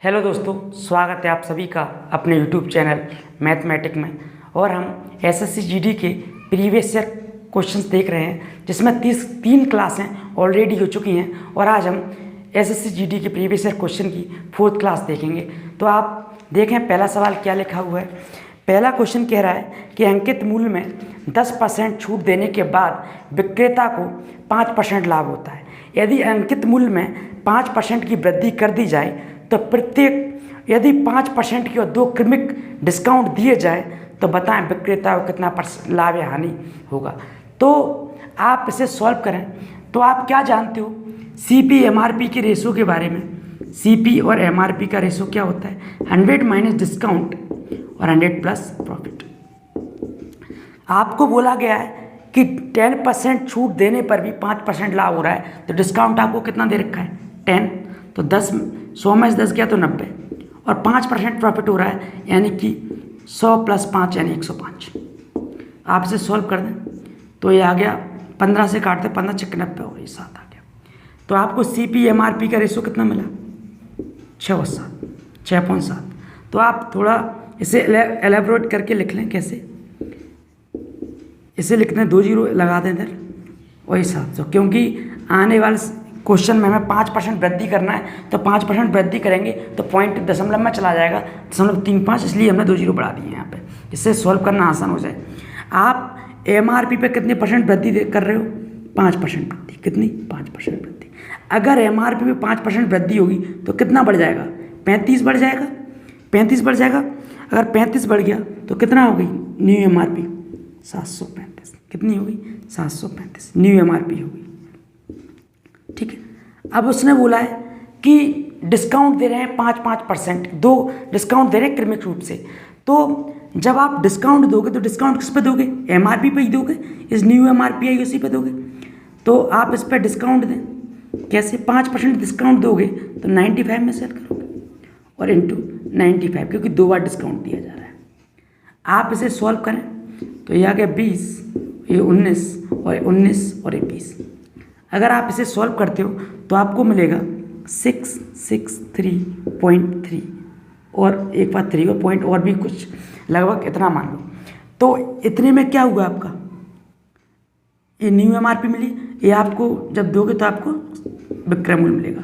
Hello दोस्तों, स्वागत है आप सभी का अपने यूट्यूब चैनल मैथमेटिक में। और हम एसएससी जीडी के प्रीवियस ईयर क्वेश्चंस देख रहे हैं, जिसमें 3 क्लासें ऑलरेडी हो चुकी हैं और आज हम एसएससी जीडी के प्रीवियस ईयर क्वेश्चन की 4th क्लास देखेंगे। तो आप देखें पहला सवाल क्या लिखा हुआ है। पहला क्वेश्चन कह रहा है कि अंकित मूल्य में 10% छूट देने के बाद विक्रेता को 5% लाभ होता है। यदि अंकित मूल्य में 5% की वृद्धि कर दी जाए तो प्रत्येक यदि 5% की और 2 क्रमिक डिस्काउंट दिए जाए तो बताएं विक्रेता को कितना लाभ या हानि होगा। तो आप इसे सॉल्व करें तो आप क्या जानते हो सीपी एमआरपी के रेशो के बारे में। सीपी और एमआरपी का रेशो क्या होता है? 100 माइनस डिस्काउंट और 100 प्लस प्रॉफिट। आपको बोला गया है कि 10% छूट देने पर भी 5% लाभ हो रहा है, तो डिस्काउंट आपको कितना दे रखा है? 10। तो 100 में से 10 गया तो 90 और 5% प्रॉफिट हो रहा है, यानी कि 100 प्लस 5 यानी 105। आप इसे सॉल्व कर दें तो ये आ गया 15 से काटते 15 6 90 और ये 7 आ गया। तो आपको सीपी एमआरपी का रेशो कितना मिला? 6.7। तो आप थोड़ा इसे एलेबोरेट करके लिख लें। कैसे इसे लिखते हैं? 2 जीरो लगा दें इधर और ये 700, क्योंकि आने वाले क्वेश्चन में हमें 5% वृद्धि करना है, तो 5% वृद्धि करेंगे तो पॉइंट दशमलव में चला जाएगा, 0.35, इसलिए हमने 2 जीरो बढ़ा दिए यहाँ पे, इससे सॉल्व करना आसान हो जाए। आप एमआरपी पे कितने परसेंट वृद्धि कर रहे हो? 5% वृद्धि। कितनी? 5% वृद्धि। अगर एमआरपी में 5% वृद्धि होगी तो कितना बढ़ जाएगा? 35 बढ़ जाएगा। 35 बढ़ जाएगा। अगर 35 बढ़ गया तो कितना हो गई न्यू एमआरपी? 735। कितनी होगी? 735 न्यू एमआरपी होगी। ठीक है। अब उसने बोला है कि डिस्काउंट दे रहे हैं 5% 2 डिस्काउंट दे रहे हैं क्रमिक रूप से। तो जब आप डिस्काउंट दोगे तो डिस्काउंट किस पे दोगे? एमआरपी पे ही दोगे। इस न्यू एमआरपी आई उसी पे दोगे। तो आप इस पर डिस्काउंट दें। कैसे? 5% डिस्काउंट दोगे तो 95 में सेल करोगे और इंटू 95, क्योंकि 2 बार डिस्काउंट दिया जा रहा है। आप इसे सॉल्व करें तो ये आ गया 20, ये 19 और 19 और ये 20। अगर आप इसे सॉल्व करते हो तो आपको मिलेगा 663.3 और एक बार 3 और पॉइंट और भी कुछ, लगभग इतना मान लो। तो इतने में क्या हुआ आपका? ये न्यू एमआरपी मिली। ये आपको जब दोगे तो आपको विक्रय मूल्य मिलेगा।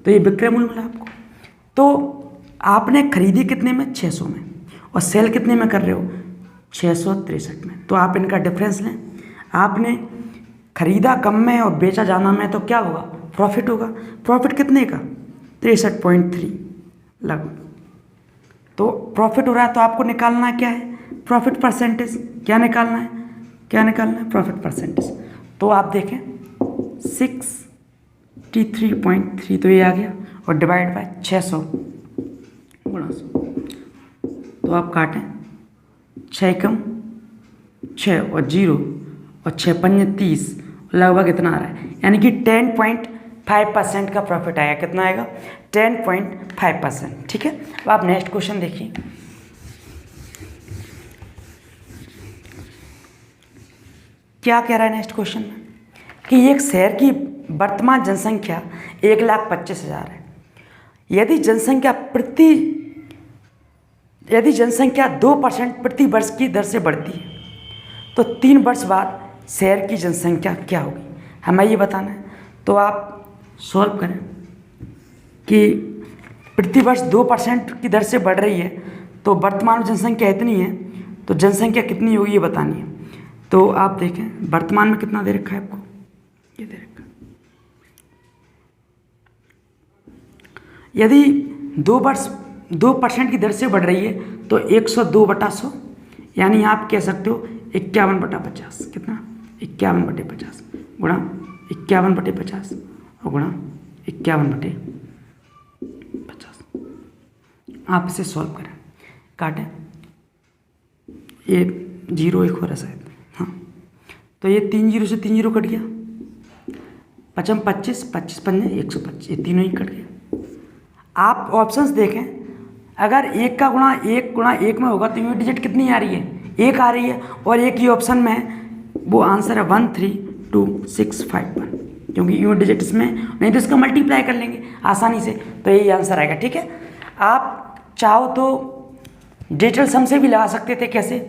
तो ये विक्रय मूल्य मिला आपको। तो आपने खरीदी कितने में? 600 में, और सेल कितने में कर रहे हो? 663 में। तो आप इनका डिफरेंस लें। आपने खरीदा कम में और बेचा ज़्यादा में, तो क्या होगा? प्रॉफिट होगा। प्रॉफिट कितने का? 63.3 लगभग। तो प्रॉफिट हो रहा है, तो आपको निकालना क्या है? Profit percentage. क्या निकालना है? Profit percentage. तो आप देखें 63.3, तो ये आ गया, और डिवाइड बाय 600 गुणा 100। तो आप काटें 6 कम 6 और 0 और 6 पंजे 30, लगभग इतना आ रहा है, यानी कि 10.5% का प्रॉफिट आएगा। कितना आएगा? 10.5%। ठीक है। अब आप नेक्स्ट क्वेश्चन देखिए। क्या कह रहा है नेक्स्ट क्वेश्चन में? कि एक शहर की वर्तमान जनसंख्या 1,25,000 है। यदि जनसंख्या 2% प्रति वर्ष की दर से बढ़ती है तो 3 वर्ष बाद शहर की जनसंख्या क्या होगी? हमें ये बताना है। तो आप सॉल्व करें कि प्रति वर्ष 2% की दर से बढ़ रही है, तो वर्तमान में जनसंख्या इतनी है, तो जनसंख्या कितनी होगी ये बतानी है। तो आप देखें वर्तमान में कितना दे रखा है आपको? ये दे रखा है। यदि 2% की दर से बढ़ रही है तो 102/100, यानी आप कह सकते हो 51/50। कितना? 51/50 गुणा 51/50 और गुणा 51/50। आप इसे सॉल्व करें, काटें। ये 0 एक हो रहा शायद, हाँ। तो ये 3 जीरो से 3 जीरो कट गया। 5 25, 25 पंजे 125, ये तीनों ही कट गया। आप ऑप्शंस देखें, अगर 1 का गुणा 1 में होगा तो यूनिट डिजिट कितनी आ रही है? 1 आ रही है, और एक ही ऑप्शन में है, वो आंसर है 132,651, क्योंकि यूनिट डिजिट इसमें नहीं, तो इसका मल्टीप्लाई कर लेंगे आसानी से, तो यही आंसर आएगा। ठीक है। आप चाहो तो डिजिटल सम से भी लगा सकते थे। कैसे?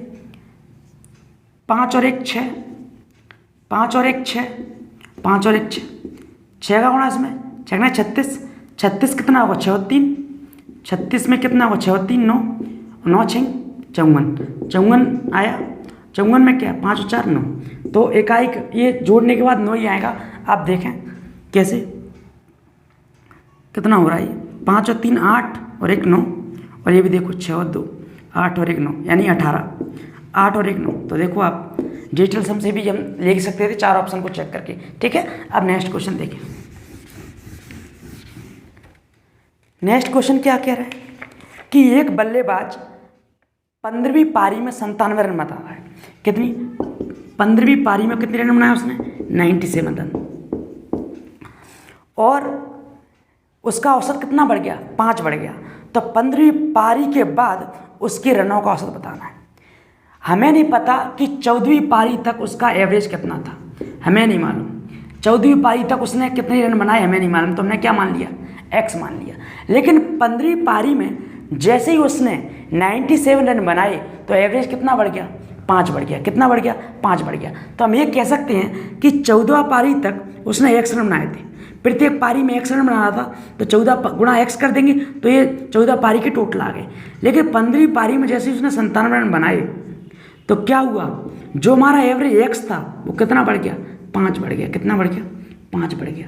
5 और 1 6, 5 और 1 6, 5 और 1 6, 6 का गुणा इसमें 6 में 36, 36 कितना होगा 6 और 3, 36 में कितना होगा 6 और 3 9, 9 6 54, 54 आया। 54 में क्या 5 और 4 9, तो एकाएक ये जोड़ने के बाद 9 ही आएगा। आप देखें कैसे कितना हो रहा है, 5 और 3 8 और 1 9, और ये भी देखो 6 और 2 8 और 1 9 यानी 18, 8 और 1 9। तो देखो आप डिजिटल सम से भी हम ले सकते थे 4 ऑप्शन को चेक करके। ठीक है, अब नेक्स्ट क्वेश्चन देखें। नेक्स्ट क्वेश्चन क्या कह रहा है कि एक बल्लेबाज 15वीं पारी में 97 रन बना रहा है। कितनी? 15वीं पारी में कितने रन बनाए उसने? 97 रन। और उसका औसत कितना बढ़ गया? 5 बढ़ गया। तो 15वीं पारी के बाद उसके रनों का औसत बताना है। हमें नहीं पता कि 14वीं पारी तक उसका एवरेज कितना था, हमें नहीं मालूम। 14वीं पारी तक उसने कितने रन बनाए हमें नहीं मालूम, तो हमने क्या मान लिया? एक्स मान लिया। लेकिन 15वीं पारी में जैसे ही उसने 97 रन बनाए तो एवरेज कितना बढ़ गया? 5 बढ़ गया। कितना बढ़ गया? 5 बढ़ गया। तो हम ये कह सकते हैं कि 14 पारी तक उसने एक्स रन बनाए थे। प्रत्येक पारी में एक्स रन बना रहा था, तो 14 गुणा एक्स कर देंगे तो ये 14 पारी के टोटल आ गए। लेकिन 15वीं पारी में जैसे ही उसने 97 रन बनाए तो क्या हुआ? जो हमारा एवरेज एक्स था वो कितना बढ़ गया? 5 बढ़ गया। कितना बढ़ गया? 5 बढ़ गया।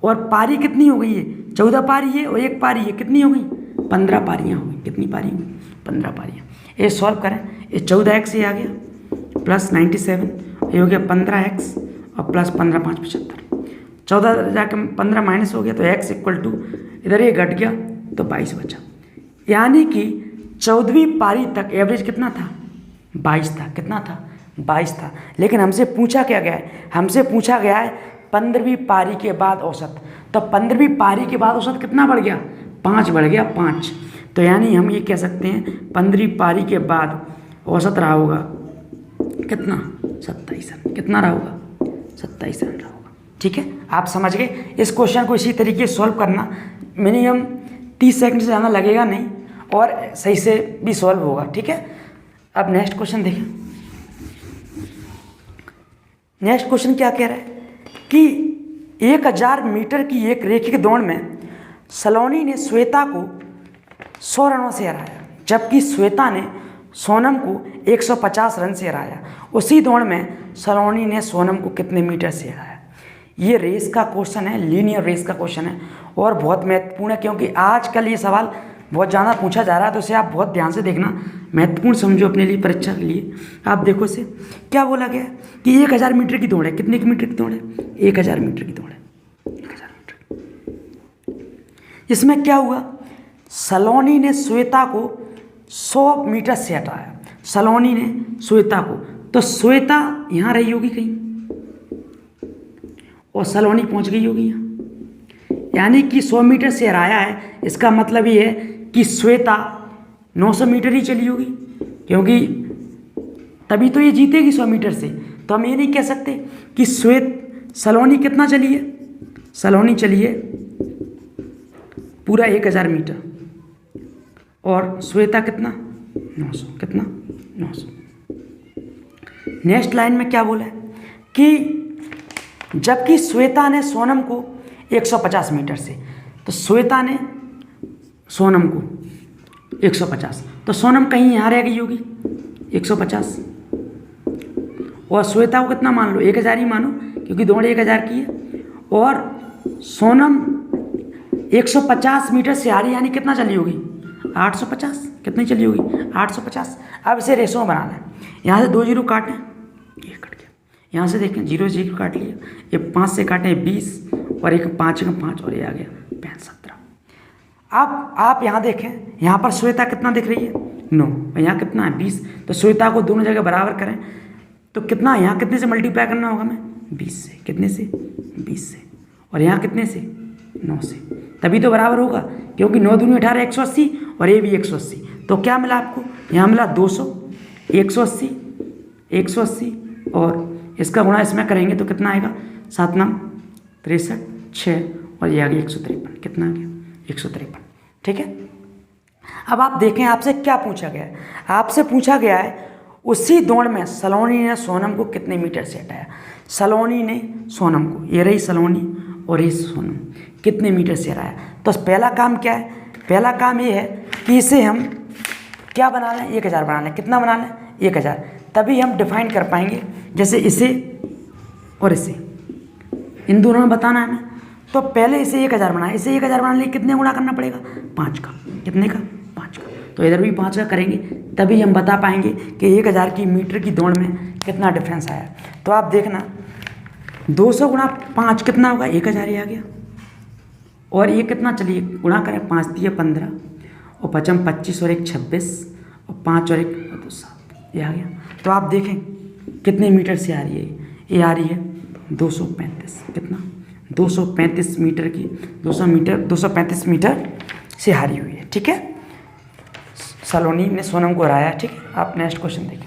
और पारी कितनी हो गई है? 14 पारी है और एक पारी है, कितनी हो गई? 15 पारियाँ हो गई। कितनी पारी हुई? 15 पारियाँ। ये सॉल्व करें, ये 14x ये आ गया प्लस 97, ये हो गया 15x और प्लस 15 5 75, 14 जाके 15 माइनस हो गया तो x इक्वल टू इधर ये घट गया तो 22 बचा। यानी कि 14वीं पारी तक एवरेज कितना था? 22 था। कितना था? 22 था। लेकिन हमसे पूछा क्या गया है? हमसे पूछा गया है 15वीं पारी के बाद औसत। तो 15वीं पारी के बाद औसत कितना बढ़ गया? 5 बढ़ गया। 5। तो यानी हम ये कह सकते हैं 15वीं पारी के बाद औसत रहा होगा कितना? 27 रन। कितना रहा होगा? 27 रन रहा होगा। ठीक है, आप समझ गए। इस क्वेश्चन को इसी तरीके से सॉल्व करना, मिनिमम 30 सेकंड से ज़्यादा लगेगा नहीं और सही से भी सॉल्व होगा। ठीक है, अब नेक्स्ट क्वेश्चन देखें। नेक्स्ट क्वेश्चन क्या कह रहा है कि 1000 मीटर की एक रैखिक दौड़ में सलोनी ने श्वेता को 100 रनों से हराया, जबकि श्वेता ने सोनम को 150 रन से हराया। उसी दौड़ में सलोनी ने सोनम को कितने मीटर से हराया? ये रेस का क्वेश्चन है, लीनियर रेस का क्वेश्चन है और बहुत महत्वपूर्ण है, क्योंकि आजकल ये सवाल बहुत ज़्यादा पूछा जा रहा है। तो इसे आप बहुत ध्यान से देखना, महत्वपूर्ण समझो अपने लिए, परीक्षा के लिए। आप देखो इसे क्या बोला गया कि 1000 मीटर की दौड़ है। कितने की मीटर की दौड़ है? 1000 मीटर की दौड़ है। 1000 मीटर। इसमें क्या हुआ? सलोनी ने श्वेता को 100 मीटर से हटाया। सलोनी ने श्वेता को, तो श्वेता यहाँ रही होगी कहीं और सलोनी पहुँच गई होगी यहाँ, यानी कि 100 मीटर से हराया है। इसका मतलब ये है कि श्वेता 900 मीटर ही चली होगी, क्योंकि तभी तो ये जीतेगी 100 मीटर से। तो हम ये नहीं कह सकते कि सलोनी कितना चली है? सलोनी चली है पूरा 1000 मीटर और श्वेता कितना? 900। कितना? 900। नेक्स्ट लाइन में क्या बोला है कि जबकि श्वेता ने सोनम को 150 मीटर से, तो श्वेता ने सोनम को 150, तो सोनम कहीं यहाँ रह गई होगी 150, और श्वेता को कितना मान लो? 1000 ही मानो, क्योंकि दौड़ 1000 की है। और सोनम 150 मीटर से आ रही, यानी कितना चली होगी? 850। कितनी चली होगी? 850। अब इसे रेशो में बनाना है। यहाँ से 2 जीरो काटें, ये कट गया। यहाँ से देखें 0 0 काट लिया, ये 5 से काटें 20 और एक 5 का 5 और ये आ गया 17। अब आप यहाँ देखें, यहाँ पर श्वेता कितना दिख रही है? 9, और यहाँ कितना है? 20। तो श्वेता को दोनों जगह बराबर करें तो कितना? यहाँ कितने से मल्टीप्लाई करना होगा हमें? 20 से। कितने से? 20 से। और यहाँ कितने से? 9 से। तभी तो बराबर होगा, क्योंकि 9 दूनी 18 180 और ये भी 180। तो क्या मिला आपको? यहाँ मिला 200, 180, 180 और इसका गुणा इसमें करेंगे तो कितना आएगा? 7 9 63 6 और ये आ गया 153। कितना आ गया? 153। ठीक है, अब आप देखें आपसे क्या पूछा गया है। आपसे पूछा गया है उसी दौड़ में सलोनी ने सोनम को कितने मीटर से हटाया। सलोनी ने सोनम को, ये रही सलोनी और ये सोनम, कितने मीटर से हटाया। तो पहला काम क्या है, पहला काम ये है कि इसे हम क्या बना लें, 1000 बना लें। कितना बना लें, 1000। तभी हम डिफाइन कर पाएंगे। जैसे इसे और इसे, इन दोनों में बताना है हमें। तो पहले इसे 1000 बनाए, इसे 1000 बनाने के लिए कितने गुणा करना पड़ेगा, 5 का। कितने का, 5 का। तो इधर भी 5 का करेंगे, तभी हम बता पाएंगे कि 1000 की मीटर की दौड़ में कितना डिफरेंस आया। तो आप देखना 200 गुणा 5 कितना होगा, 1000 ही आ गया। और ये कितना, चलिए गुणा करें, 5 दिए 15 और 5 25 और 1 26 और 5 और 1 2 7, ये आ गया। तो आप देखें कितने मीटर से आ रही है, ये आ रही है 235। कितना, 235 मीटर की, 235 मीटर से हारी हुई है। ठीक है, सलोनी ने सोनम को हराया। ठीक है, आप नेक्स्ट क्वेश्चन देखें।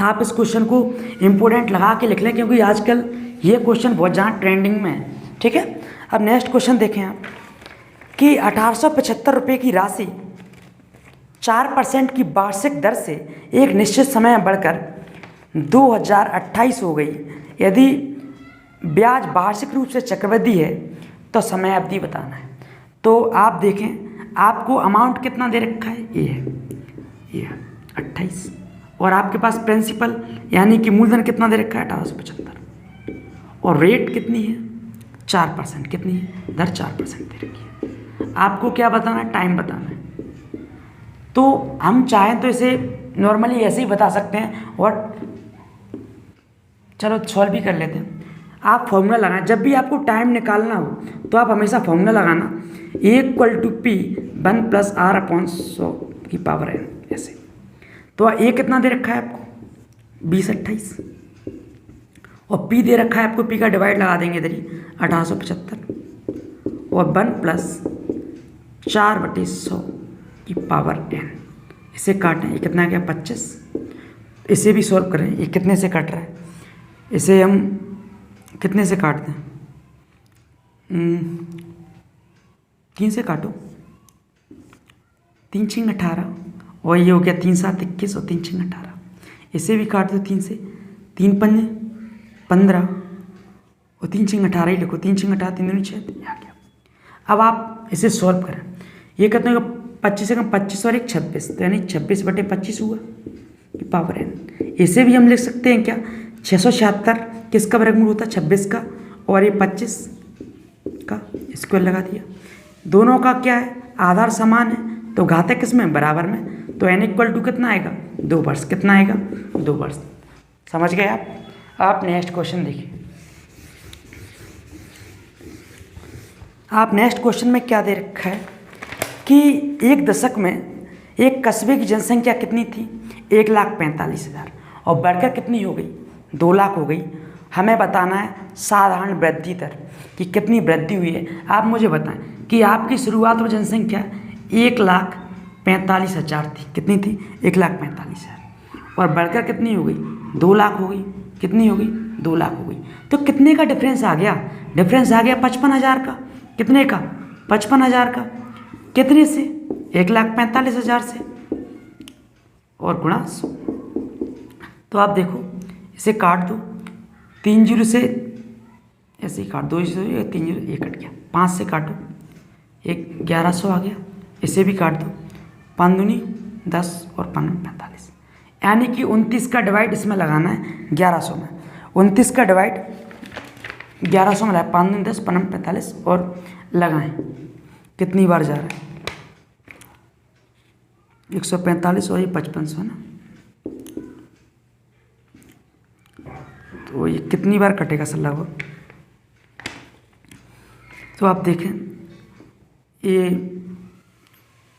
आप इस क्वेश्चन को इम्पोर्टेंट लगा के लिख लें, क्योंकि आजकल ये क्वेश्चन बहुत ज़्यादा ट्रेंडिंग में है। ठीक है, अब नेक्स्ट क्वेश्चन देखें आप कि 1875 रुपये की राशि 4% की वार्षिक दर से एक निश्चित समय में बढ़कर 2028 हो गई। यदि ब्याज वार्षिक रूप से चक्रवृद्धि है तो समय अवधि बताना है। तो आप देखें आपको अमाउंट कितना दे रखा है, ये है 28, और आपके पास प्रिंसिपल यानी कि मूलधन कितना दे रखा है, 1875, और रेट कितनी है, 4%। कितनी है, दर 4% दे रखी है। आपको क्या बताना है, टाइम बताना है। तो हम चाहें तो इसे नॉर्मली ऐसे ही बता सकते हैं, और चलो सॉल्व भी कर लेते हैं। आप फॉर्मूला लगाएं, जब भी आपको टाइम निकालना हो तो आप हमेशा फॉर्मूला लगाना, A=P 1 + R/100 की पावर n, ऐसे। तो A कितना दे रखा है आपको, 2028, और P दे रखा है आपको, P का डिवाइड लगा देंगे इधर ही, 1875, और 1 + 4/100 की पावर n। इसे काटें, ये कितना गया, 25। इसे भी सॉल्व करें, ये कितने से कट रहा है, इसे हम कितने से काट दें, 3 से काटो, 3 × 6 = 18, और ये हो गया 3 × 7 = 21 और 3 × 6 = 18। इसे भी काट दो 3 से, 3 × 5 = 15 और 3 × 6 = 18 ही लिखो, 3 × 6 = 18, 3 दूनी 6, आ गया। अब आप इसे सॉल्व करें, ये कितने का, 25 से कम 25 और 1 26, तो यानी 26/25 हुआ की पावर n। इसे भी हम लिख सकते हैं क्या, 676 किसका वर्गमूल होता है, 26 का, और ये 25 का स्क्वायर लगा दिया। दोनों का क्या है, आधार समान है, तो घातांक किसमें, बराबर में। तो n = कितना आएगा, 2 वर्ष। कितना आएगा, 2 वर्ष। समझ गए आप। आप नेक्स्ट क्वेश्चन देखिए। आप नेक्स्ट क्वेश्चन में क्या दे रखा है कि एक दशक में एक कस्बे की जनसंख्या कितनी थी, 1,45,000, और बढ़कर कितनी हो गई, 2 लाख हो गई। हमें बताना है साधारण वृद्धि दर कि कितनी वृद्धि हुई है। आप मुझे बताएं कि आपकी शुरुआत में जनसंख्या 1,45,000 थी। कितनी थी, 1,45,000, और बढ़कर कितनी हो गई, 2 लाख हो गई। कितनी हो गई, 2 लाख हो गई। तो कितने का डिफरेंस आ गया, डिफरेंस आ गया 55,000 का। कितने का, 55,000 का। कितने से, 1,45,000 से, और गुणा 100। तो आप देखो इसे काट दो, 3 0 से ऐसे ही काट, 2 0 3 0, ये कट गया, 5 से काटो, 1100 आ गया। इसे भी काट दो, 5 दूनी 10 और 5 45, यानी कि 29 का डिवाइड इसमें लगाना है 1100 में। 29 का डिवाइड 1100 में लगाए, 5 दूनी 10, 5 45, और लगाएं कितनी बार जा रहा है, 145, और ये 5500 ना। तो ये कितनी बार कटेगा सर लगभग, तो आप देखें ये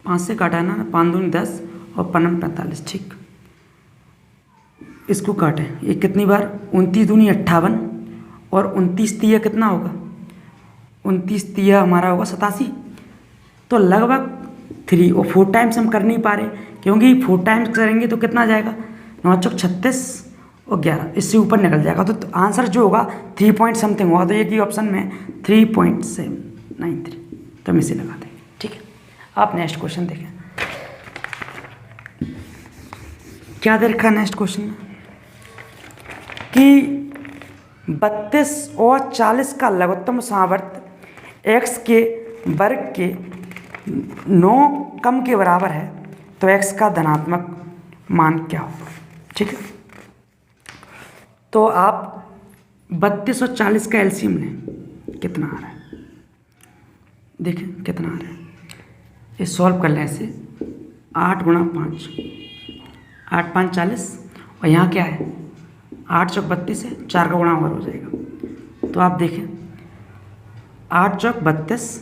5 से काटा है ना, 5 दूनी 10 और 5 45, ठीक। इसको काटें, ये कितनी बार, 29 दूनी 58, और 29 तिया कितना होगा, 29 तिया हमारा होगा 87। तो लगभग 3 और 4 टाइम्स हम कर नहीं पा रहे, क्योंकि 4 टाइम्स करेंगे तो कितना जाएगा, 9 चौक 36 और 11, इससे ऊपर निकल जाएगा। तो आंसर जो होगा 3 पॉइंट समथिंग होगा। तो एक ही ऑप्शन में 3.793, तो हम इसे लगा देंगे। ठीक है, आप नेक्स्ट क्वेश्चन देखें क्या दे रखा है नेक्स्ट क्वेश्चन में कि 32 और 40 का लघुत्तम सामर्थ्य x के वर्ग के 9 कम के बराबर है तो x का धनात्मक मान क्या होगा। ठीक है, तो आप 32 और 40 का एलसीएम लें, कितना आ रहा है देखिए कितना आ रहा है। ये सॉल्व कर लें ऐसे 8 गुणा 5, 8 5 40 और यहाँ क्या है 8 चौक 32 है, 4 का गुणा और हो जाएगा। तो आप देखें 8 चौक 32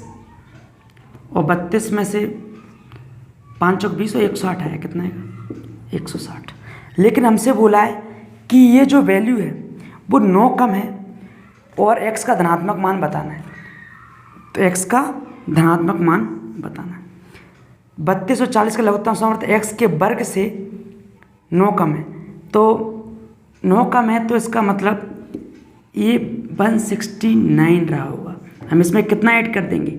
और 32 में से 5 चौक 20 और 160 आया, कितना आएगा 160। लेकिन हमसे बोला है कि ये जो वैल्यू है वो 9 कम है और x का धनात्मक मान बताना है, तो x का धनात्मक मान बताना है। 32 और 40 का लघुत्तम सामर्थ्य x के वर्ग से 9 कम है, तो 9 कम है तो इसका मतलब ये 169 रहा होगा। हम इसमें कितना ऐड कर देंगे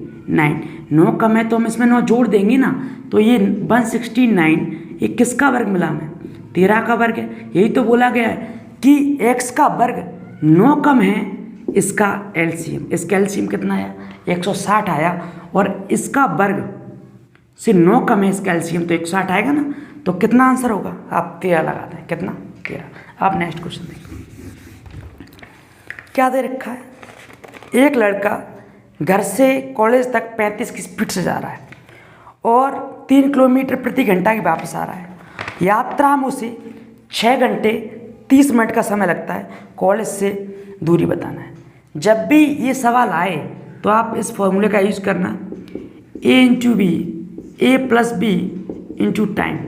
9 कम है तो हम इसमें 9 जोड़ देंगे ना, तो ये 169 ये किसका वर्ग मिला हमें 13 का वर्ग है। यही तो बोला गया है कि x का वर्ग 9 कम है, इसका एलसीएम, इसका एलसीएम कितना आया 160 आया और इसका वर्ग से 9 कम है इसका एलसीएम तो 160 आएगा ना, तो कितना आंसर होगा आप 13 लगा दें, कितना 13। आप नेक्स्ट क्वेश्चन देखिए क्या दे रखा है। एक लड़का घर से कॉलेज तक 35 की स्पीड से जा रहा है और 3 किलोमीटर प्रति घंटा की वापस आ रहा है। यात्रा में उसे 6 घंटे 30 मिनट का समय लगता है। कॉलेज से दूरी बताना है। जब भी ये सवाल आए तो आप इस फॉर्मूले का यूज करना, a into B, A plus B into time.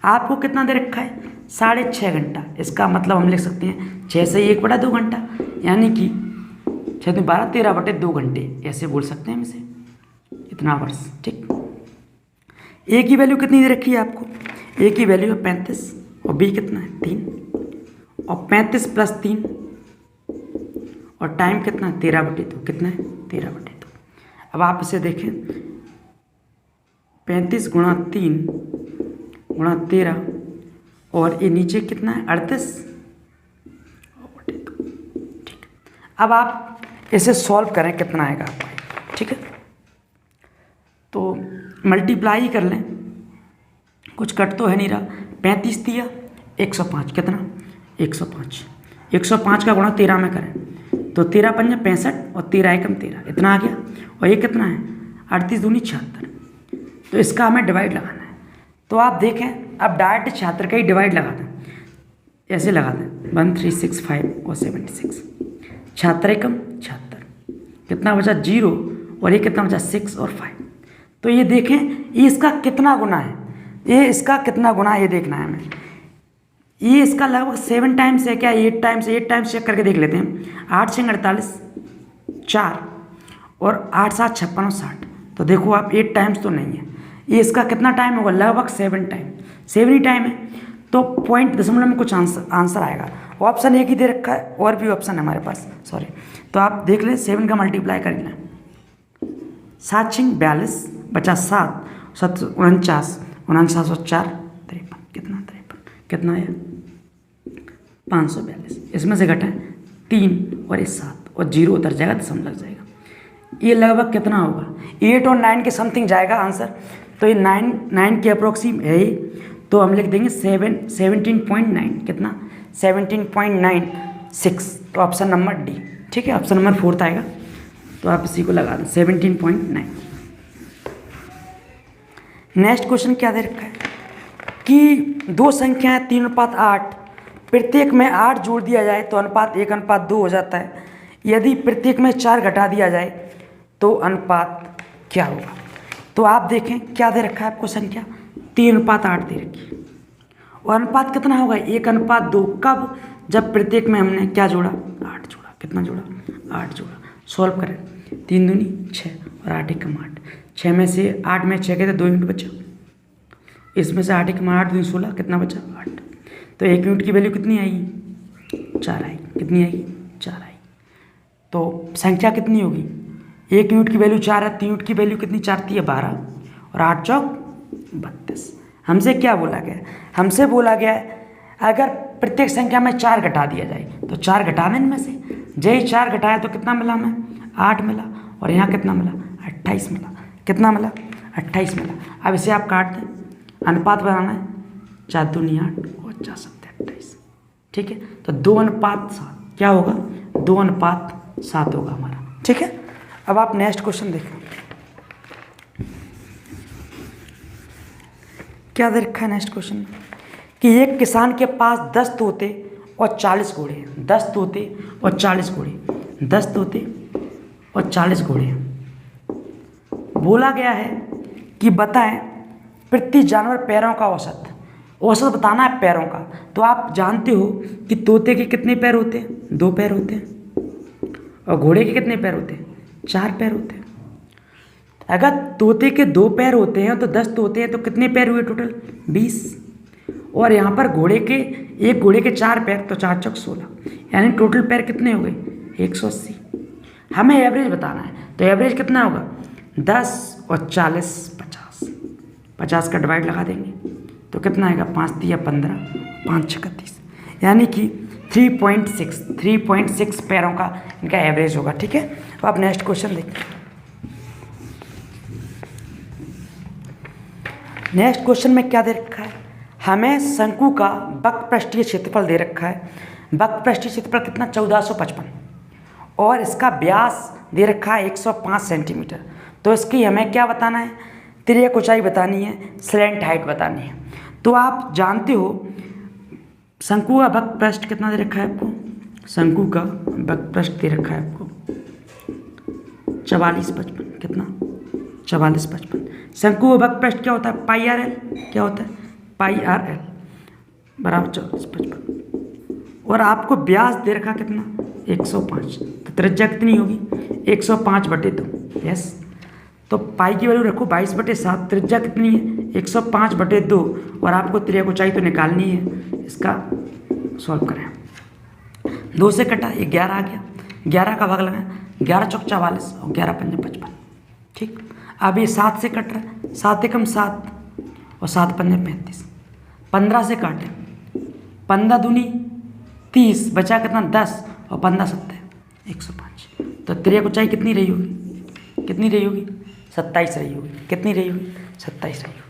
आपको कितना दे रखा है 6.5 घंटा, इसका मतलब हम लिख सकते हैं 6 से 1/2 घंटा, यानी कि 6 में 12 13/2 घंटे, ऐसे बोल सकते हैं हम इसे, इतना वर्ष। ठीक, ए की वैल्यू कितनी दे रखी है आपको, ए की वैल्यू है 35 और बी कितना है 3 और 35 प्लस 3 और टाइम कितना है 13/2, कितना है 13/2। अब आप इसे देखें 35 गुणा 3 गुणा 13 और ये नीचे कितना है 38। ठीक, अब आप इसे सॉल्व करें कितना आएगा आपको। ठीक है, तो मल्टीप्लाई कर लें, कुछ कट तो है नहीं रहा। 35 दिया 105, कितना 105 का गुणा 13 में करें तो 13 पंजा 65 और 13 एकम 13, इतना आ गया। और ये कितना है 38 दूनी 76, तो इसका हमें डिवाइड लगाना है। तो आप देखें अब डायरेक्ट 76 का ही डिवाइड लगा दें, ऐसे लगा दें 1365 और 76, 76 एकम 76, कितना बचा 0 और ये कितना बचा 6 और 5। तो ये देखें ये इसका कितना गुना है, ये इसका कितना गुना है ये देखना है हमें। ये इसका लगभग 7 टाइम्स है क्या 8 टाइम्स चेक करके देख लेते हैं। 8 6 48 4 और 8 7 56 और 60, तो देखो आप 8 टाइम्स तो नहीं है। ये इसका कितना टाइम होगा लगभग 7 टाइम, 7 ही टाइम है, तो पॉइंट दशमलव में कुछ आंसर आएगा। ऑप्शन एक ही दे रखा है और भी ऑप्शन है हमारे पास, सॉरी। तो आप देख लें 7 का मल्टीप्लाई कर लें, 7 6 42 बचा 7 7 49 49 और 4 53, कितना आया 542। इसमें से घटाएं 3 और 7 और 0 उतर जाएगा, दशमलव लग जाएगा। ये लगभग कितना होगा 8 और 9 के समथिंग जाएगा आंसर। तो ये 9 के अप्रोक्सीम है ही, तो हम लिख देंगे 17.9, कितना 17.96, तो ऑप्शन नंबर डी। ठीक है, ऑप्शन नंबर 4 आएगा, तो आप इसी को लगा दें 17.9। नेक्स्ट क्वेश्चन क्या दे रखा है कि 2 संख्याएं 3:8, प्रत्येक में 8 जोड़ दिया जाए तो अनुपात 1:2 हो जाता है। यदि प्रत्येक में 4 घटा दिया जाए तो अनुपात क्या होगा। तो आप देखें क्या दे रखा है आपको संख्या 3:8 दे रखी है और अनुपात कितना होगा 1:2। कब, जब प्रत्येक में हमने क्या जोड़ा 8 जोड़ा, कितना जोड़ा 8 जोड़ा। सॉल्व करें 3 दूनी 6 और 8 एकम 8, 6 में से 8 में 6 के तो 2 यूनिट बचा, इसमें से 8 एकम 8 2 16, कितना बचा 8। तो 1 यूनिट की वैल्यू कितनी आएगी 4 आएगी, कितनी आएगी 4 आएगी। तो संख्या कितनी होगी 1 यूनिट की वैल्यू 4 है, 3 यूनिट की वैल्यू कितनी 4 थी 12 और 8 चौक 32। हमसे क्या बोला गया है? हमसे बोला गया है अगर प्रत्येक संख्या में 4 घटा दिया जाए तो 4 घटा दें इनमें से। जय 4 घटाया तो कितना मिला हमें 8 मिला और यहाँ कितना मिला 28 मिला। कितना मिला 28 मिला। अब इसे आप काट दें, अनुपात बनाना है 4 दूनी 8 और 4 सत्ते 28। ठीक है, तो 2:7 क्या होगा 2:7 होगा हमारा। ठीक है, अब आप नेक्स्ट क्वेश्चन देखें क्या दे रखा है नेक्स्ट क्वेश्चन में कि एक किसान के पास 10 तोते और 40 घोड़े हैं। 10 तोते और 40 घोड़े, 10 तोते और 40 घोड़े हैं। बोला गया है कि बताएं प्रति जानवर पैरों का औसत। औसत बताना है पैरों का। तो आप जानते हो कि तोते के कितने पैर होते हैं 2 पैर होते हैं और घोड़े के कितने पैर होते हैं 4 पैर होते हैं। अगर तोते के 2 पैर होते हैं तो 10 तोते हैं तो कितने पैर हुए टोटल 20। और यहाँ पर घोड़े के 4 पैर तो 4 चौक 16, यानी टोटल पैर कितने हो गए 180। हमें एवरेज बताना है तो एवरेज कितना होगा 10 और 40 50, 50 का डिवाइड लगा देंगे तो कितना आएगा 5 तिया 15, 5 छक्का 30, यानी कि 3.6 पैरों का इनका एवरेज होगा। ठीक है, अब आप नेक्स्ट क्वेश्चन देखिए। नेक्स्ट क्वेश्चन में क्या दे रखा है, हमें शंकु का वक्रपृष्ठीय क्षेत्रफल दे रखा है। वक्रपृष्ठीय क्षेत्रफल कितना 1455 और इसका व्यास दे रखा है 105 सेंटीमीटर। तो इसकी हमें क्या बताना है तिर्यक ऊंचाई बतानी है, स्लैंट हाइट बतानी है। तो आप जानते हो शंकु का वक्रपृष्ठ कितना दे रखा है आपको, शंकु का वक्रपृष्ठ दे रखा है आपको 4455, कितना 4455। शंकु का वक्रपृष्ठ क्या होता है पाई आर एल, क्या होता है पाई आर एल बराबर 4455 और आपको व्यास दे रखा कितना 105। तो त्रिज्या कितनी होगी 105/2। यस, तो पाई की वैल्यू रखो 22/7, त्रिज्या कितनी है 105/2 और आपको त्रिज्या ऊंचाई तो निकालनी है। इसका सॉल्व करें, 2 से कटा ये 11 आ गया, 11 का भाग लगाएं 11 चौक 44 और 11 पंजे 55। ठीक, अब ये 7 से कट रहा है, 7 एकम 7 और 7 पंजे 35, 15 से काटें 15 दूनी 30, बचा कितना 10 और 15 सत्ते 105। तो त्रिज्या ऊंचाई कितनी रही होगी, कितनी रही होगी 27 रही होगी, कितनी रही होगी 27 रही होगी।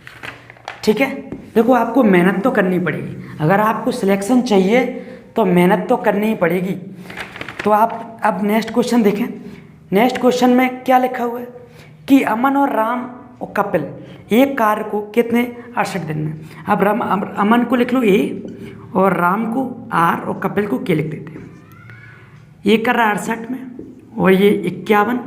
ठीक है, देखो आपको मेहनत तो करनी पड़ेगी, अगर आपको सिलेक्शन चाहिए तो मेहनत तो करनी ही पड़ेगी। तो आप अब नेक्स्ट क्वेश्चन देखें। नेक्स्ट क्वेश्चन में क्या लिखा हुआ है कि अमन और राम और कपिल एक कार्य को कितने 68 दिन में। अब अमन को लिख लो A और राम को R और कपिल को K लिख देते हैं। ये कर रहा है 68 में और ये 51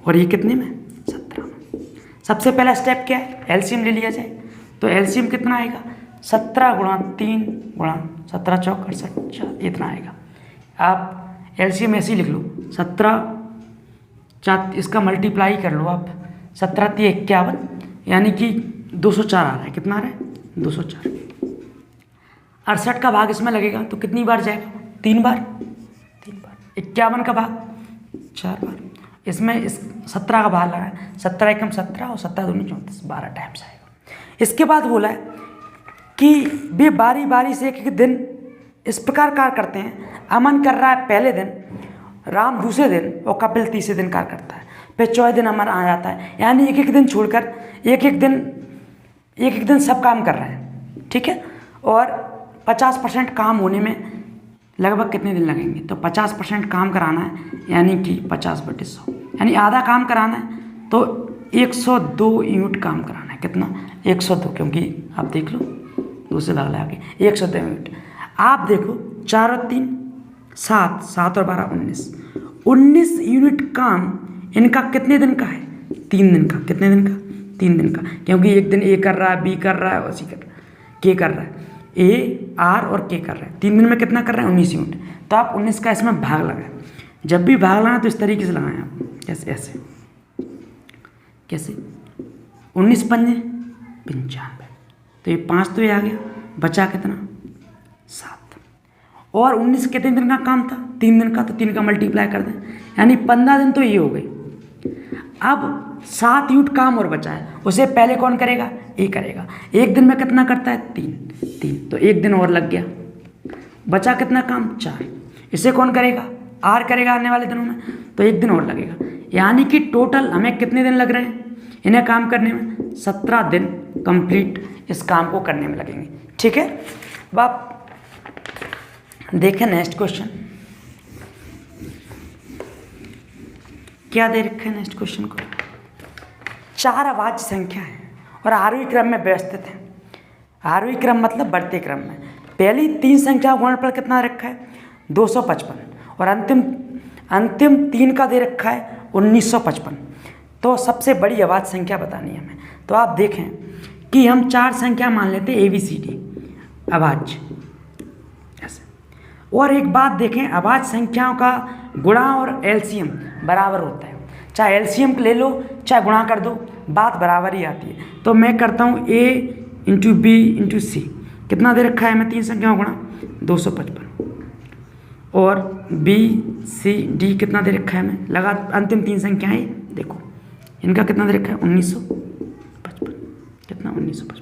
और ये कितने में 17 में। सबसे पहला स्टेप क्या है एलसीएम ले लिया जाए। तो एलसीएम कितना आएगा 17 × 3 × 17 चौक 68 इतना आएगा। आप एलसीएम ऐसे ही लिख लो 17 4 इसका मल्टीप्लाई कर लो आप 17 × 3 = 51, यानी कि 204 आ रहा है। कितना आ रहा है 204। 68 का भाग इसमें लगेगा तो कितनी बार जाएगा 3 बार। 51 का भाग 4 बार। इसमें इस 17 का भाग लगा है 17 एकम 17 और 17 दूनी 34, 12 टाइम्स आएगा। इसके बाद बोला है कि वे बारी बारी से एक दिन इस प्रकार कार्य करते हैं। अमन कर रहा है पहले दिन, राम दूसरे दिन और कपिल तीसरे दिन कार्य करता है। फिर चौथे दिन अमन आ जाता है, यानी एक एक दिन छोड़कर एक एक दिन सब काम कर रहे हैं। ठीक है, और 50% काम होने में लगभग कितने दिन लगेंगे तो 50% काम कराना है, यानी कि 50/100, यानी आधा काम कराना है तो 102 यूनिट काम कराना है। कितना 102, क्योंकि आप देख लो दूसरे भाग लगा के 102 यूनिट। आप देखो 4 और 3 7, 7 और 12 19 यूनिट काम इनका कितने दिन का है 3 दिन का। कितने दिन का 3 दिन का, क्योंकि एक दिन ए कर रहा है, बी कर रहा है और सी कर रहा है, के कर रहा है, ए आर और के कर रहा है। 3 दिन में कितना कर रहा है 19 यूनिट। तो आप 19 का इसमें भाग लगाएं। जब भी भाग लगाएं तो इस तरीके से लगाएं आप, जैसे ऐसे कैसे 19 पंजे 95, तो ये 5 तो ये आ गया, बचा कितना 7। और 19 कितने दिन का काम था 3 दिन का, तो 3 का मल्टीप्लाई कर दें, यानी 15 दिन तो ये हो गई। अब 7 यूनिट काम और बचा है, उसे पहले कौन करेगा? ए करेगा। एक दिन में कितना करता है? 3, तो एक दिन और लग गया। बचा कितना काम? 4। इसे कौन करेगा? आर करेगा आने वाले दिनों में, तो एक दिन और लगेगा। यानी कि टोटल हमें कितने दिन लग रहे हैं इन्हें काम करने में? 17 दिन कंप्लीट इस काम को करने में लगेंगे। ठीक है, अब आप देखें नेक्स्ट क्वेश्चन क्या दे रखे हैं। नेक्स्ट क्वेश्चन को 4 अभाज्य संख्या है और आरोही क्रम में व्यवस्थित है। आरोही क्रम मतलब बढ़ते क्रम में। पहली 3 संख्या का गुणनफल कितना रखा है? 255 और अंतिम 3 का दे रखा है 1955। तो सबसे बड़ी अभाज्य संख्या बतानी है हमें। तो आप देखें कि हम 4 संख्या मान लेते हैं ABCD अभाज्य ऐसे। और एक बात देखें, अभाज्य संख्याओं का गुणा और एलसीएम बराबर होता है। चाहे एलसीएम ले लो चाहे गुणा कर दो, बात बराबर ही आती है। तो मैं करता हूँ A × B × C। कितना दे रखा है हमें 3 संख्याओं का गुणा? 255। और B C D कितना दे रखा है हमें? लगा अंतिम 3 संख्याएँ देखो, इनका कितना दे रखा है? 1955। कितना? 1955।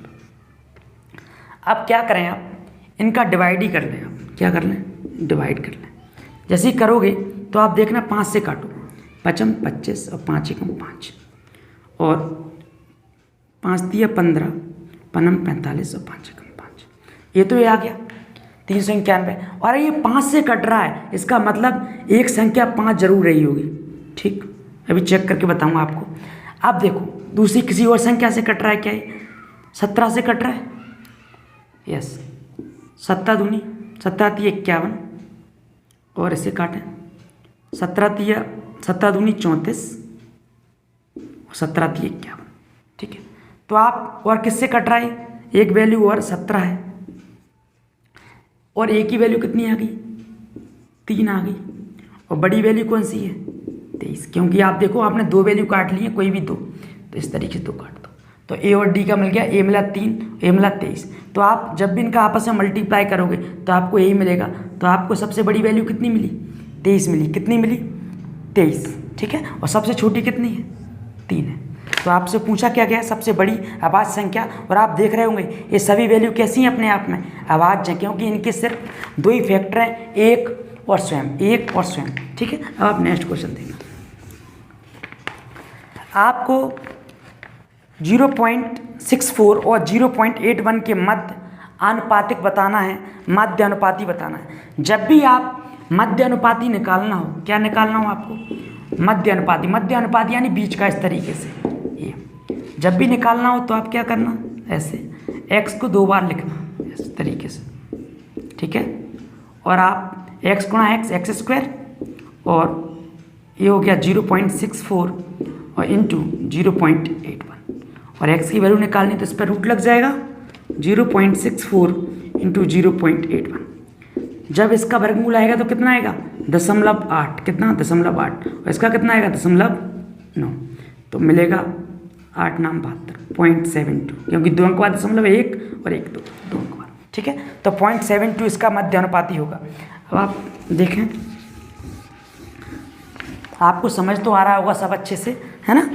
अब क्या करें आप? इनका डिवाइड ही कर लें। आप क्या कर लें? डिवाइड कर लें। जैसे ही करोगे तो आप देखना 5 से काटो, 5 × 25 और 5 × 5 और 5 × 15, 5 × 45 और 5 × 5। ये तो ये आ गया 391। और ये 5 से कट रहा है, इसका मतलब एक संख्या 5 जरूर रही होगी। ठीक, अभी चेक करके बताऊंगा आपको। अब देखो दूसरी किसी और संख्या से कट रहा है क्या? है 17 से कट रहा है। यस, 17 दूनी 17 × 51 और इसे काटें 17 दूनी 34 और 17 × 51। ठीक है, तो आप और किससे कट रहा है? एक वैल्यू और 17 है और एक ही वैल्यू कितनी आ गई? 3 आ गई। और बड़ी वैल्यू कौन सी है? 23। क्योंकि आप देखो आपने 2 वैल्यू काट ली है, कोई भी 2, तो इस तरीके से 2 काट दो। तो A और D का मिल गया, A मिला 3, A मिला 23। तो आप जब भी इनका आपस में मल्टीप्लाई करोगे तो आपको यही मिलेगा। तो आपको सबसे बड़ी वैल्यू कितनी मिली? 23 मिली। कितनी मिली? 23। ठीक है, और सबसे छोटी कितनी है? 3 है। तो आपसे पूछा क्या गया? सबसे बड़ी अभाज्य संख्या। और आप देख रहे होंगे ये सभी वैल्यू कैसी हैं अपने आप में? अभाज्य हैं, क्योंकि इनके सिर्फ 2 ही फैक्टर हैं, एक और स्वयं। ठीक है, अब आप नेक्स्ट क्वेश्चन देखना। आपको 0.64 और 0.81 के मध्य अनुपातिक बताना है, मध्य अनुपाती बताना है। जब भी आप मध्य अनुपाती निकालना हो, क्या निकालना हो आपको? मध्य अनुपाती यानी बीच का, इस तरीके से। ये जब भी निकालना हो तो आप क्या करना? ऐसे x को 2 बार लिखना इस तरीके से। ठीक है, और आप x × x² और ये हो गया 0.64 और इंटू 0.81 और x की वैल्यू निकालनी तो इस पर रूट लग जाएगा 0.64 इंटू 0.81। जब इसका वर्गमूल आएगा तो कितना आएगा? 0.8। कितना? 0.8। और इसका कितना आएगा? 0.9। तो मिलेगा 8 9 72 0.72, क्योंकि 2 अंक बाद 0.1 और 1 2 अंक बाद। ठीक है, तो 0.72 इसका मध्य अनुपाती होगा। अब आप देखें, आपको समझ तो आ रहा होगा सब अच्छे से, है ना?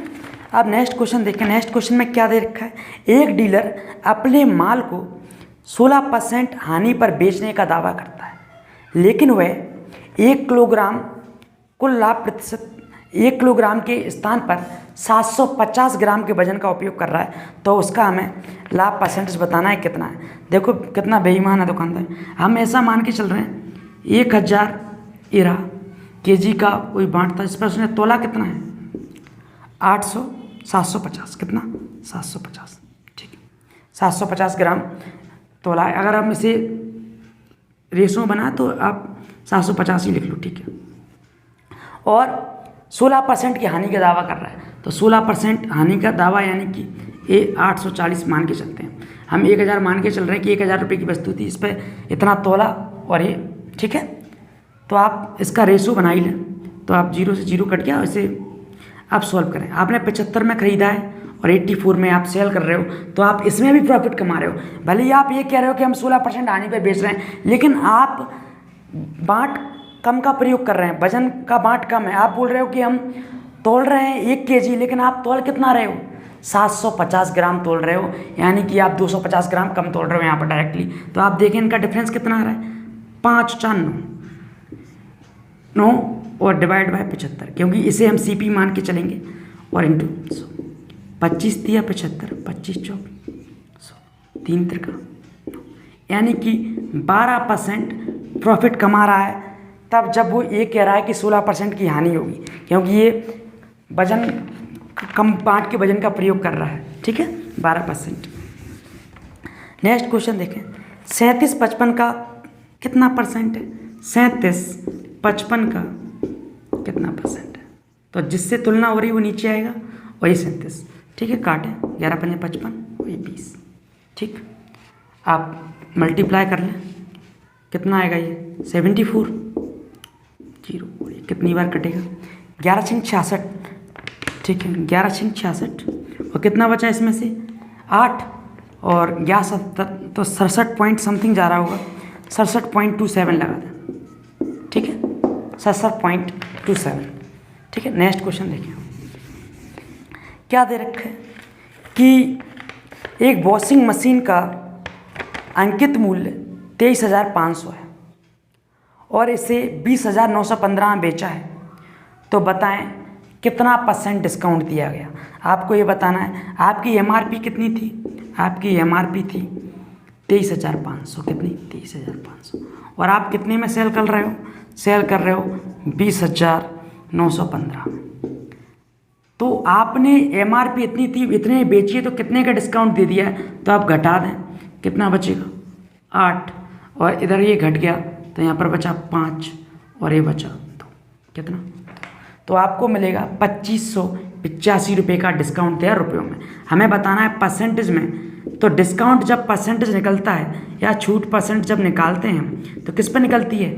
अब नेक्स्ट क्वेश्चन देखें। नेक्स्ट क्वेश्चन में क्या दे रखा है? एक डीलर अपने माल को 16% हानि पर बेचने का दावा करता है, लेकिन वह 1 किलोग्राम कुल लाभ प्रतिशत 1 किलोग्राम के स्थान पर 750 ग्राम के वजन का उपयोग कर रहा है, तो उसका हमें लाभ परसेंटेज बताना है कितना है। देखो कितना बेईमान है दुकानदार। हम ऐसा मान के चल रहे हैं 1000 इरा केजी का कोई बांटता, इस पर उसने तोला कितना है? 750। कितना? 750। ठीक है, 750 ग्राम तोला है। अगर हम इसे रेशो बना तो आप 750 ही लिख लो। ठीक है, और 16% की हानि का दावा कर रहा है, तो 16% हानि का दावा यानी कि ये 840 मान के चलते हैं। हम 1000 मान के चल रहे हैं कि 1000 रुपये की वस्तु थी, इस पर इतना तोला और ये। ठीक है, तो आप इसका रेशो बना ही लें। तो आप 0 से 0 कट गया, इसे आप सॉल्व करें। आपने 75 में ख़रीदा है और 84 में आप सेल कर रहे हो, तो आप इसमें भी प्रॉफिट कमा रहे हो। भले ही आप ये कह रहे हो कि हम 16% हानि पर बेच रहे हैं, लेकिन आप बाँट कम का प्रयोग कर रहे हैं, वजन का बाँट कम है। आप बोल रहे हो कि हम तोल रहे हैं 1 kg, लेकिन आप तोल कितना रहे हो, 750 ग्राम तोल रहे हो, यानी कि आप 250 ग्राम कम तोल रहे हो यहाँ पर डायरेक्टली। तो आप देखें इनका डिफरेंस कितना आ रहा है, 5 4 9 और डिवाइड बाय 75, क्योंकि इसे हम CP मान के चलेंगे, और इंटू 25 दिया 75, 25 चौक 3 त्रिका, यानी कि 12% प्रॉफिट कमा रहा है। तब जब वो ये कह रहा है कि 16% की हानि होगी, क्योंकि ये वजन कम पार्ट के वजन का प्रयोग कर रहा है, ठीक है, 12%। नेक्स्ट क्वेश्चन देखें, 37 55 का कितना परसेंट है, 37 55 का कितना परसेंट है, तो जिससे तुलना हो रही है वो नीचे आएगा, वही 37, ठीक है, काटें 11 पंजे 55, वही 20, ठीक। आप मल्टीप्लाई कर लें, कितना आएगा ये 74, 0, ये कितनी बार कटेगा, 11 छंग 66, ठीक है, 11 छंग 66, और कितना बचा इसमें से 8, और 11 तो 67 पॉइंट समथिंग जा रहा होगा, 67.27 लगा दें, ठीक है, 67.27, ठीक है। नेक्स्ट क्वेश्चन देखिए, क्या दे रखा है कि एक वॉशिंग मशीन का अंकित मूल्य 23,500 है और इसे 20,915 में बेचा है, तो बताएं कितना % डिस्काउंट दिया गया। आपको ये बताना है, आपकी MRP कितनी थी, आपकी MRP थी 23,500, कितनी 23,500, और आप कितने में सेल कर रहे हो, सेल कर रहे हो 20,915 में। तो आपने MRP इतनी थी, इतने बेची है, तो कितने का डिस्काउंट दे दिया है, तो आप घटा दें, कितना बचेगा 8, और इधर ये घट गया तो यहाँ पर बचा 5, और ये बचा 2, कितना, तो आपको मिलेगा 2585 रुपये का डिस्काउंट दिया रुपयों में। हमें बताना है परसेंटेज में, तो डिस्काउंट जब परसेंटेज निकलता है या छूट % जब निकालते हैं तो किस पर निकलती है,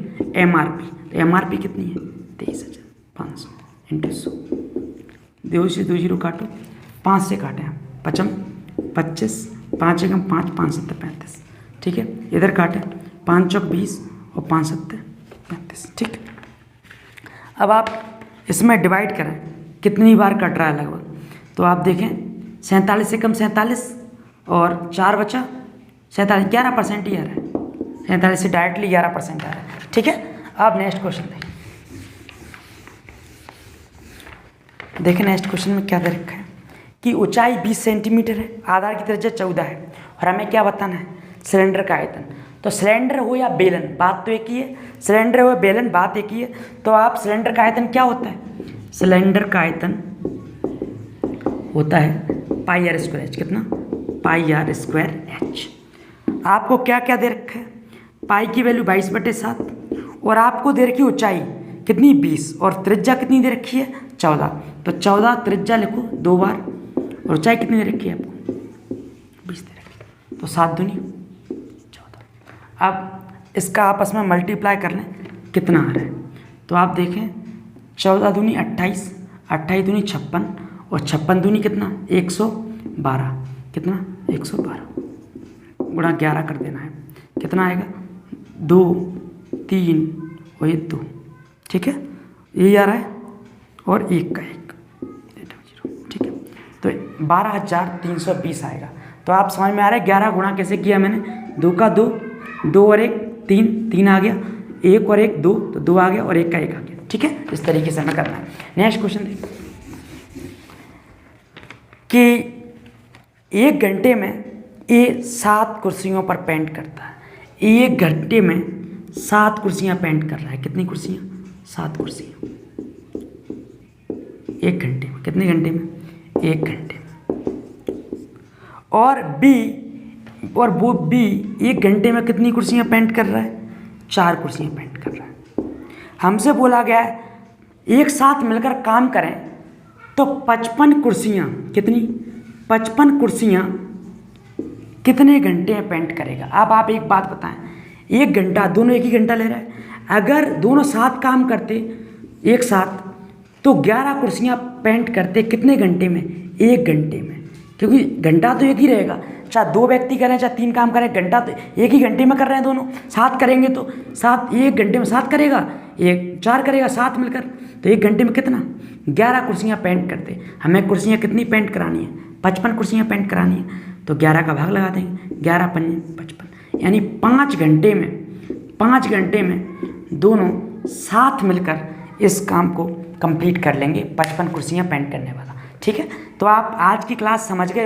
MRP। तो MRP कितनी है 23,500 इंटू 100, 2 से 2 0 काटो, 5 से काटें आप, 25 25 5 एकम 5 5 7 35, ठीक है, इधर काटें 5 चौक 20 और 5 7 35, ठीक। अब आप इसमें डिवाइड करें कितनी बार कट रहा है लगभग, तो आप देखें 47 से कम 47 और 4 बचा 47, 11% ही आ रहा है, 47 से डायरेक्टली 11% आ रहा है, ठीक है। अब नेक्स्ट क्वेश्चन देखें नेक्स्ट क्वेश्चन में क्या दे रखा है कि ऊंचाई 20 सेंटीमीटर है, आधार की त्रिज्या 14 है, और हमें क्या बताना है, सिलेंडर का आयतन। तो सिलेंडर हो या बेलन, बात तो एक ही है, सिलेंडर हो या बेलन, बात एक ही है। तो आप सिलेंडर का आयतन क्या होता है, सिलेंडर का आयतन होता है पाई आर स्क्वायर एच, कितना पाई आर स्क्वायर एच। आपको क्या क्या दे रखा है, पाई की वैल्यू 22/7, और आपको दे रखी ऊंचाई कितनी 20, और त्रिज्या कितनी दे रखी है 14। तो 14 त्रिज्या लिखो 2 बार, और ऊंचाई कितनी दे रखी है आपको 20 दे रखी है, तो 7 दूनी 14। अब इसका आपस में मल्टीप्लाई कर लें, कितना आ रहा है, तो आप देखें 14 दूनी 28, 28 दूनी 56, और 56 दूनी कितना 112, कितना 112 गुणा 11 कर देना है, कितना आएगा 2 3 और ये 2, ठीक है, यही आ रहा है, और 1 का 1, ठीक है, तो 12,320 आएगा। तो आप समझ में आ रहा है 11 गुणा कैसे किया मैंने, 2 का 2, 2 और 1 3, 3 आ गया, 1 और 1 2, तो 2 आ गया, और 1 का 1 आ गया, ठीक है। इस तरीके से हमें करना है। नेक्स्ट क्वेश्चन देखिए कि 1 घंटे में ये 7 कुर्सियों पर पेंट करता है, 1 घंटे में 7 कुर्सियाँ पेंट कर रहा है, कितनी कुर्सियाँ 7 कुर्सियाँ 1 घंटे में, कितने घंटे में 1 घंटे में। और वो बी 1 घंटे में कितनी कुर्सियाँ पेंट कर रहा है 4 कुर्सियाँ पेंट कर रहा है। हमसे बोला गया है एक साथ मिलकर काम करें तो 55 कुर्सियाँ, कितनी 55 कुर्सियाँ कितने घंटे में पेंट करेगा। अब आप एक बात बताएं, 1 घंटा, दोनों एक ही घंटा ले रहा है, अगर दोनों साथ काम करते एक साथ तो 11 कुर्सियाँ पेंट करते कितने घंटे में 1 घंटे में, क्योंकि घंटा तो एक ही रहेगा, चाहे 2 व्यक्ति करें चाहे 3 काम करें, घंटा तो एक ही घंटे में कर रहे हैं दोनों। 7 करेंगे तो 7 1 घंटे में 7 करेगा, एक 4 करेगा 7 मिलकर, तो 1 घंटे में कितना 11 कुर्सियाँ पेंट करते। हमें कुर्सियाँ कितनी पेंट करानी है, 55 कुर्सियाँ पेंट करानी है, तो 11 का भाग लगा देंगे, 11 पंजे 55, यानी 5 घंटे में दोनों साथ मिलकर इस काम को कंप्लीट कर लेंगे, 55 कुर्सियाँ पेंट करने वाला। ठीक है, तो आप आज की क्लास समझ गए।